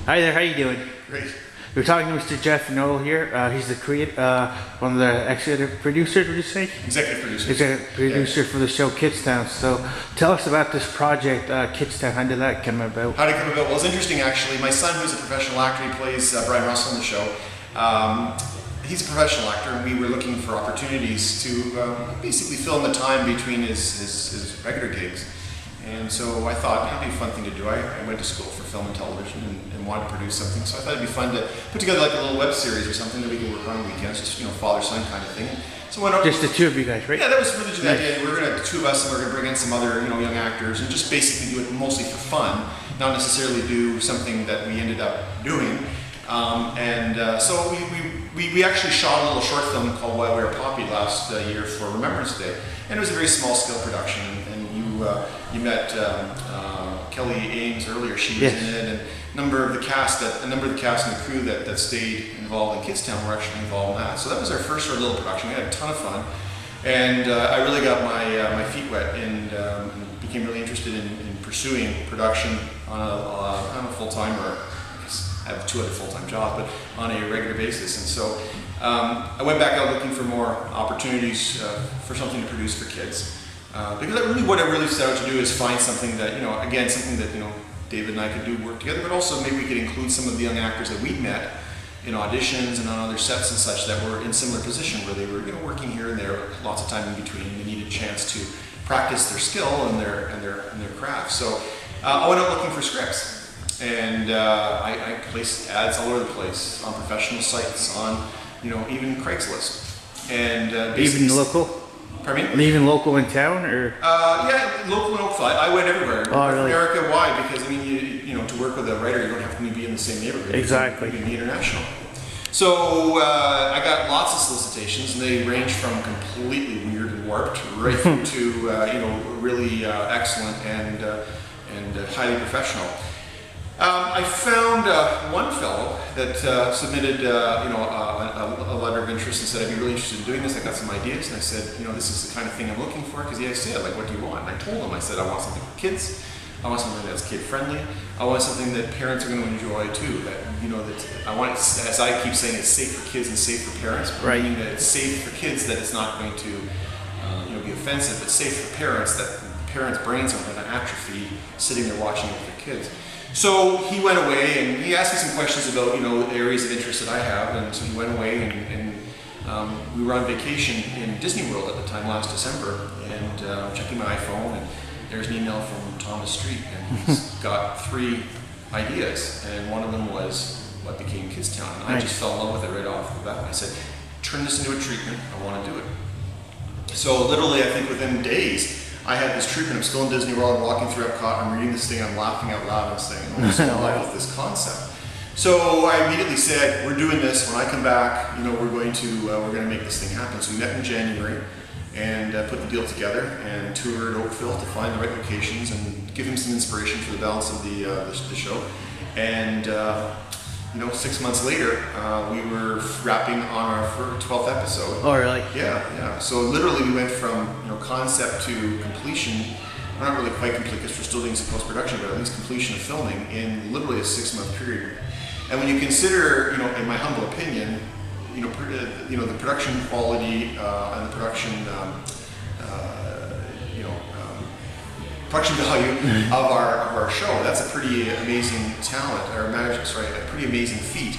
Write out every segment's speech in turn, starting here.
Hi there, how you doing? Great. We're talking to Mr. Jeff Knoll here. He's the one of the executive producers, would you say? Executive producer. Executive producer for the show KidsTown. So tell us about this project, KidsTown. How did that come about? How did it come about? Well, it's interesting actually. My son, who's a professional actor, he plays Brian Russell on the show. He's a professional actor, and we were looking for opportunities to basically fill in the time between his regular gigs. And so I thought it'd be a fun thing to do. I went to school for film and television and wanted to produce something. So I thought it'd be fun to put together like a little web series or something that we could work on weekends, just father-son kind of thing. So why not? Just the two of you guys, right? Yeah, that was really the idea. We were gonna two of us, and we are gonna bring in some other young actors and just basically do it mostly for fun, not necessarily do something that we ended up doing. So we actually shot a little short film called Why We Are Poppy last year for Remembrance Day, and it was a very small scale production. And you met Kelly Ames earlier; she was in it, and a number of the cast and the crew that stayed involved in KidsTown were actually involved in that. So that was our first sort of little production. We had a ton of fun, and I really got my feet wet and became really interested in pursuing production on a full time, or I have two other full-time jobs, but on a regular basis. And so I went back out looking for more opportunities for something to produce for kids. Because what I really set out to do is find something that, again, something that, David and I could do work together, but also maybe we could include some of the young actors that we'd met in auditions and on other sets and such that were in similar position where they were, working here and there, lots of time in between. They needed a chance to practice their skill and their craft. So I went out looking for scripts. And I placed ads all over the place on professional sites, on even Craigslist, and even local. Pardon me? Even local in town, or? Yeah, local and Oakville. I went everywhere. Oh, really? America, why? Because to work with a writer, you don't have to be in the same neighborhood. Exactly. You can be international. So I got lots of solicitations, and they range from completely weird and warped right through to really excellent and highly professional. I found one fellow that submitted, a letter of interest and said, "I'd be really interested in doing this. I got some ideas." And I said, "This is the kind of thing I'm looking for." Because he said, "Like, what do you want?" And I told him, I said, "I want something for kids. I want something that's kid friendly. I want something that parents are going to enjoy too. That that I want it, as I keep saying, it's safe for kids and safe for parents. Right. Meaning that it's safe for kids, that it's not going to, be offensive, but safe for parents, that parents' brains aren't going to atrophy sitting there watching it with their kids." So he went away and he asked me some questions about areas of interest that I have, and so he went away and we were on vacation in Disney World at the time last December, and checking my iPhone, and there's an email from Thomas Street, and he's got 3 ideas, and one of them was what became KidsTown. And I just fell in love with it right off the bat. I said, "Turn this into a treatment. I want to do it." So literally, I think within days, I had this treatment. I'm still in Disney World. I'm walking through Epcot. I'm reading this thing. I'm laughing out loud. I'm saying, "Oh, I'm so in love with this concept." So I immediately said, "We're doing this. When I come back, we're going to make this thing happen." So we met in January and put the deal together and toured Oakville to find the right locations and give him some inspiration for the balance of the show. And 6 months later, we were wrapping on our 12th episode. Oh, really? Yeah. So literally, we went from concept to completion. We're not really quite complete because we're still doing some post-production, but at least completion of filming in literally a 6-month period. And when you consider, in my humble opinion, the production quality and the production production value of our show, that's a pretty amazing talent, a pretty amazing feat,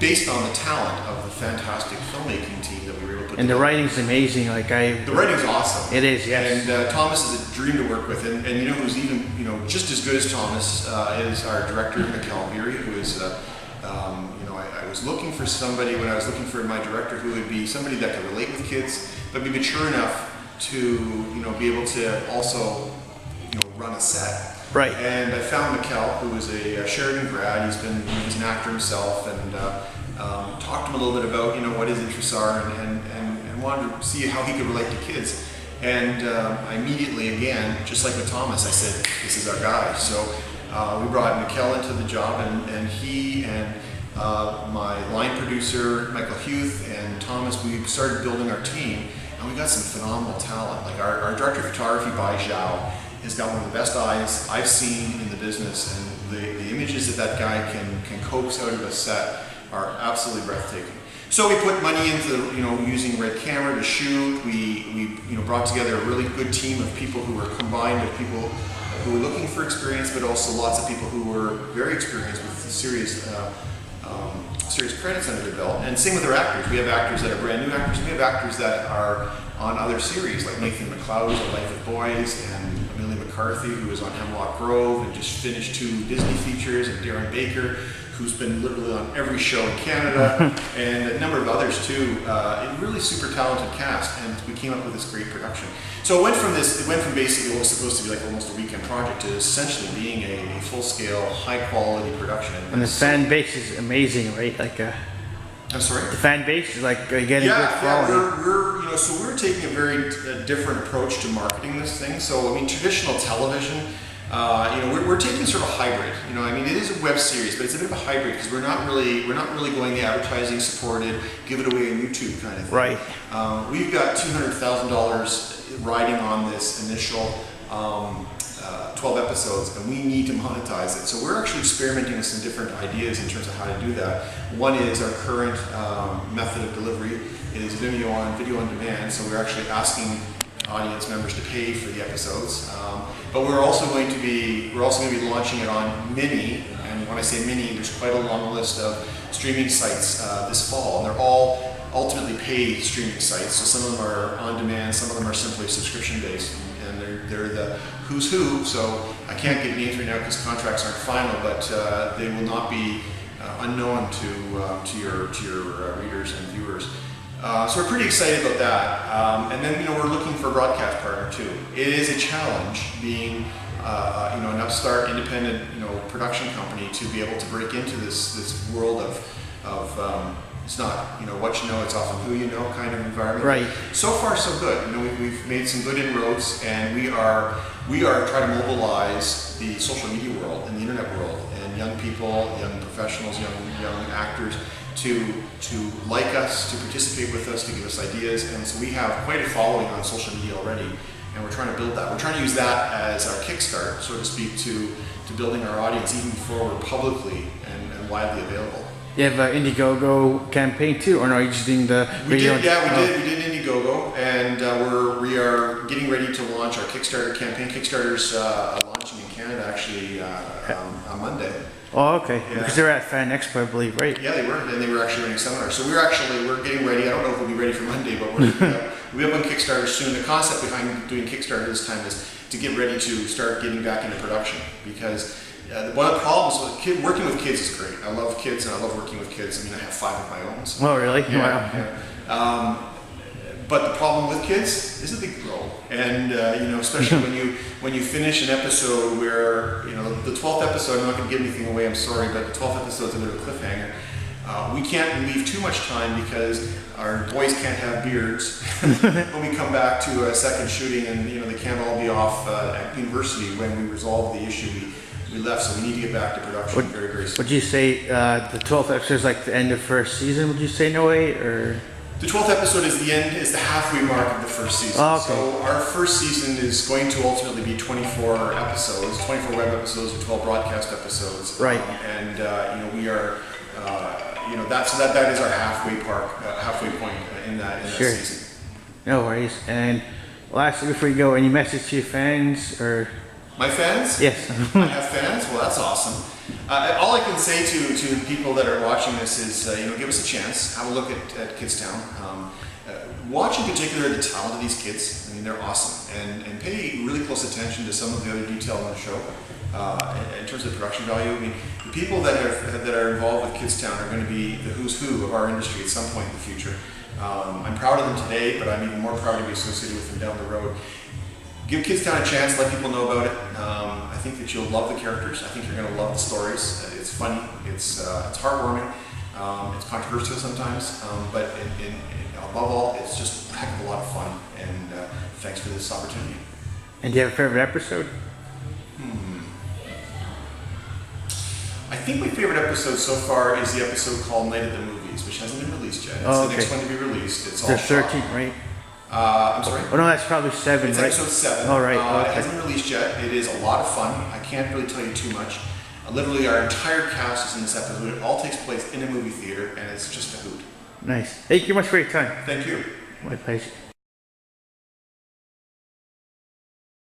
based on the talent of the fantastic filmmaking team that we were able to put together. And the writing's amazing. The writing's awesome. It is, yes. And Thomas is a dream to work with, and who's even just as good as Thomas is our director, Mikkel Beery, who is I was looking for somebody when I was looking for my director who would be somebody that could relate with kids, but be mature enough to be able to also run a set. Right. And I found Mikkel, who is a Sheridan grad. He's an actor himself, and talked to him a little bit about what his interests are, and wanted to see how he could relate to kids. And I immediately, again, just like with Thomas, I said, "This is our guy." So we brought Mikkel into the job, and he and my line producer, Michael Huth, and Thomas, we started building our team, and we got some phenomenal talent. Like our director of photography, Bai Zhao, has got one of the best eyes I've seen in the business, and the images that guy can coax out of a set are absolutely breathtaking. So we put money into, using Red Camera to shoot. We brought together a really good team of people who were combined of people who were looking for experience, but also lots of people who were very experienced with serious credits under their belt. And same with our actors. We have actors that are brand new actors, and we have actors that are on other series, like Nathan McLeod's A Life of Boys, and Amelia McCarthy, who was on Hemlock Grove and just finished 2 Disney features, and Darren Baker, who's been literally on every show in Canada, and a number of others too. A really super talented cast, and we came up with this great production. So it went from basically what was supposed to be like almost a weekend project to essentially being a full-scale, high-quality production. And the fan base is amazing, right? I'm sorry? The fan base is getting good following. We're taking a very different approach to marketing this thing. So traditional television, we're taking sort of hybrid. It is a web series, but it's a bit of a hybrid because we're not really going the advertising supported, give it away on YouTube kind of thing. Right. We've got $200,000 riding on this initial 12 episodes, and we need to monetize it. So we're actually experimenting with some different ideas in terms of how to do that. One is our current method of delivery is video on demand. So we're actually asking audience members to pay for the episodes, but we're also going to be launching it on Mini. And when I say Mini, there's quite a long list of streaming sites this fall, and they're all ultimately paid streaming sites. So some of them are on demand, some of them are simply subscription based, and they're the who's who. So I can't give names right now because contracts aren't final, but they will not be unknown to your readers and viewers. So we're pretty excited about that. And then we're looking for a broadcast partner too. It is a challenge being an upstart independent production company to be able to break into this world of it's not what you know, it's often who you know kind of environment. Right. So far so good. We've made some good inroads, and we are trying to mobilize the social media world and the internet world and young people, young professionals, young actors to like us, to participate with us, to give us ideas. And so we have quite a following on social media already, and we're trying to build that. We're trying to use that as our kickstart, so to speak, to building our audience even before we're publicly and widely available. You have an Indiegogo campaign too, or no? You're just doing the video? We did Indiegogo, and we are getting ready to launch our Kickstarter campaign. Kickstarter's launching in Canada actually on Monday. Oh, okay. Yeah. Because they're at Fan Expo, I believe, right? Yeah, they were, and they were actually running seminars. So we're getting ready. I don't know if we'll be ready for Monday, but we have one Kickstarter soon. The concept behind doing Kickstarter this time is to get ready to start getting back into production, because one of the problems with working with kids is great. I love kids and I love working with kids. I have 5 of my own. So. Oh, really? Yeah, Wow. Yeah. But the problem with kids is that they grow, and especially when you finish an episode where the 12th episode. I'm not going to give anything away. I'm sorry, but the 12th episode is a bit of a cliffhanger. We can't leave too much time because our boys can't have beards when we come back to a second shooting, and they can't all be off at university when we resolve the issue we left. So we need to get back to production very, very soon. Would you say the 12th episode is like the end of first season? Would you say, no way, or? The 12th episode is the halfway mark of the first season. Oh, okay. So our first season is going to ultimately be 24 episodes, 24 web episodes or 12 broadcast episodes. Right. We are, that is our halfway point in that Sure. season. No worries. And lastly, before you go, any message to your fans or? My fans? Yes. I have fans? Well, that's awesome. All I can say to people that are watching this is, give us a chance. Have a look at KidsTown. Watch in particular the talent of these kids. They're awesome. And pay really close attention to some of the other detail on the show. In terms of production value, the people that are involved with KidsTown are going to be the who's who of our industry at some point in the future. I'm proud of them today, but I'm even more proud to be associated with them down the road. Give KidsTown a chance, let people know about it. I think that you'll love the characters. I think you're going to love the stories. It's funny, it's heartwarming, it's controversial sometimes, but above all, it's just a heck of a lot of fun. And thanks for this opportunity. And do you have a favorite episode? I think my favorite episode so far is the episode called Night of the Movies, which hasn't been released yet. It's Oh, the okay. next one to be released. It's all The shot. 13th, right? I'm sorry? Oh no, that's probably 7, It's right? episode 7. All right. It Okay. hasn't released yet. It is a lot of fun. I can't really tell you too much. Literally, our entire cast is in this episode. It all takes place in a movie theater, and it's just a hoot. Nice. Thank you much for your time. Thank you. My pleasure.